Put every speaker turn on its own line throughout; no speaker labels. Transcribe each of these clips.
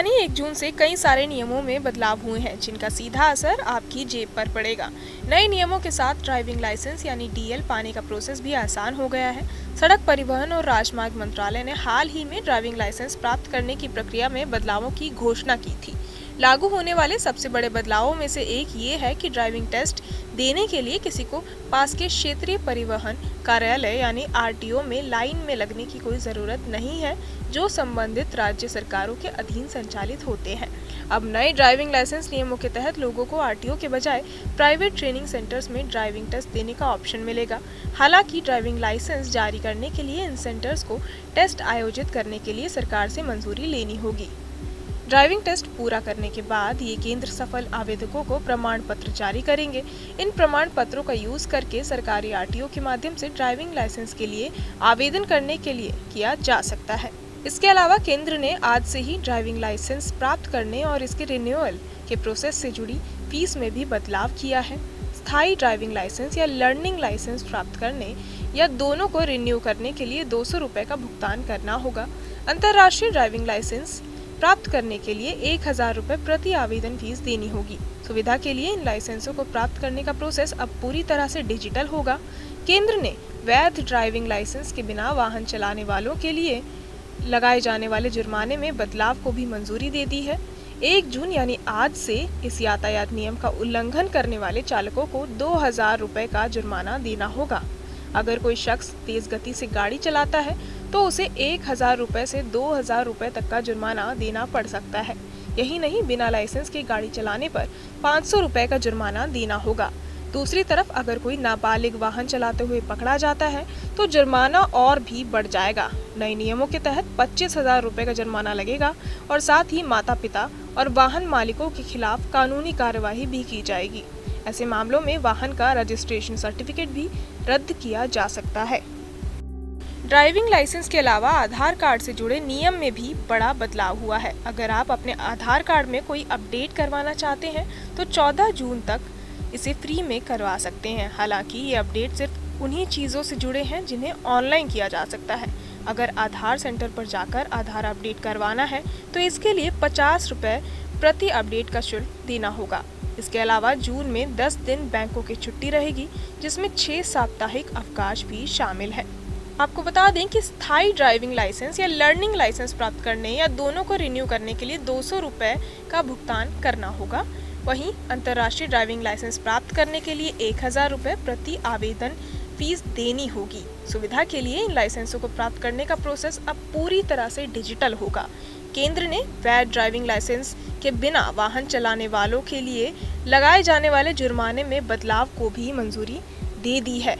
यानी 1 जून से कई सारे नियमों में बदलाव हुए हैं, जिनका सीधा असर आपकी जेब पर पड़ेगा। नए नियमों के साथ ड्राइविंग लाइसेंस यानी डीएल पाने का प्रोसेस भी आसान हो गया है। सड़क परिवहन और राजमार्ग मंत्रालय ने हाल ही में ड्राइविंग लाइसेंस प्राप्त करने की प्रक्रिया में बदलावों की घोषणा की थी। लागू होने वाले सबसे बड़े बदलावों में से एक ये है कि ड्राइविंग टेस्ट देने के लिए किसी को पास के क्षेत्रीय परिवहन कार्यालय यानी आरटीओ में लाइन में लगने की कोई ज़रूरत नहीं है, जो संबंधित राज्य सरकारों के अधीन संचालित होते हैं। अब नए ड्राइविंग लाइसेंस नियमों के तहत लोगों को आरटीओ के बजाय प्राइवेट ट्रेनिंग सेंटर्स में ड्राइविंग टेस्ट देने का ऑप्शन मिलेगा। हालांकि ड्राइविंग लाइसेंस जारी करने के लिए इन सेंटर्स को टेस्ट आयोजित करने के लिए सरकार से मंजूरी लेनी होगी। ड्राइविंग टेस्ट पूरा करने के बाद ये केंद्र सफल आवेदकों को प्रमाण पत्र जारी करेंगे। इन प्रमाण पत्रों का यूज करके सरकारी आरटीओ के माध्यम से ड्राइविंग लाइसेंस के लिए आवेदन करने के लिए किया जा सकता है। इसके अलावा केंद्र ने आज से ही ड्राइविंग लाइसेंस प्राप्त करने और इसके रिन्यूअल के प्रोसेस से जुड़ी फीस में भी बदलाव किया है। स्थायी ड्राइविंग लाइसेंस या लर्निंग लाइसेंस प्राप्त करने या दोनों को रिन्यू करने के लिए 200 रुपये का भुगतान करना होगा। अंतर्राष्ट्रीय ड्राइविंग लाइसेंस प्राप्त करने के लिए 1000 रुपये प्रति आवेदन फीस देनी होगी। सुविधा के लिए इन लाइसेंसों को प्राप्त करने का प्रोसेस अब पूरी तरह से डिजिटल होगा। केंद्र ने वैध ड्राइविंग लाइसेंस के बिना वाहन चलाने वालों के लिए लगाए जाने वाले जुर्माने में बदलाव को भी मंजूरी दे दी है। 1 जून यानी आज से इस यातायात नियम का उल्लंघन करने वाले चालकों को 2000 रुपये का जुर्माना देना होगा। अगर कोई शख्स तेज गति से गाड़ी चलाता है तो उसे 1000 रुपये से 2000 रुपये तक का जुर्माना देना पड़ सकता है। यही नहीं, बिना लाइसेंस के गाड़ी चलाने पर 500 रुपये का जुर्माना देना होगा। दूसरी तरफ अगर कोई नाबालिग वाहन चलाते हुए पकड़ा जाता है तो जुर्माना और भी बढ़ जाएगा। नए नियमों के तहत 25,000 रुपये का जुर्माना लगेगा और साथ ही माता पिता और वाहन मालिकों के खिलाफ कानूनी कार्यवाही भी की जाएगी। ऐसे मामलों में वाहन का रजिस्ट्रेशन सर्टिफिकेट भी रद्द किया जा सकता है। ड्राइविंग लाइसेंस के अलावा आधार कार्ड से जुड़े नियम में भी बड़ा बदलाव हुआ है। अगर आप अपने आधार कार्ड में कोई अपडेट करवाना चाहते हैं तो 14 जून तक इसे फ्री में करवा सकते हैं। हालांकि ये अपडेट सिर्फ उन्हीं चीज़ों से जुड़े हैं जिन्हें ऑनलाइन किया जा सकता है। अगर आधार सेंटर पर जाकर आधार अपडेट करवाना है तो इसके लिए 50 रुपये प्रति अपडेट का शुल्क देना होगा। इसके अलावा जून में 10 दिन बैंकों की छुट्टी रहेगी, जिसमें 6 साप्ताहिक अवकाश भी शामिल है। आपको बता दें कि स्थायी ड्राइविंग लाइसेंस या लर्निंग लाइसेंस प्राप्त करने या दोनों को रिन्यू करने के लिए 200 रुपये का भुगतान करना होगा। वहीं अंतर्राष्ट्रीय ड्राइविंग लाइसेंस प्राप्त करने के लिए 1000 रुपये प्रति आवेदन फीस देनी होगी। सुविधा के लिए इन लाइसेंसों को प्राप्त करने का प्रोसेस अब पूरी तरह से डिजिटल होगा। केंद्र ने वैध ड्राइविंग लाइसेंस के बिना वाहन चलाने वालों के लिए लगाए जाने वाले जुर्माने में बदलाव को भी मंजूरी दे दी है।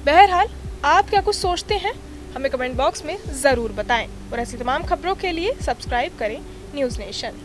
बहरहाल, आप क्या कुछ सोचते हैं, हमें कमेंट बॉक्स में ज़रूर बताएं और ऐसी तमाम खबरों के लिए सब्सक्राइब करें न्यूज़ नेशन।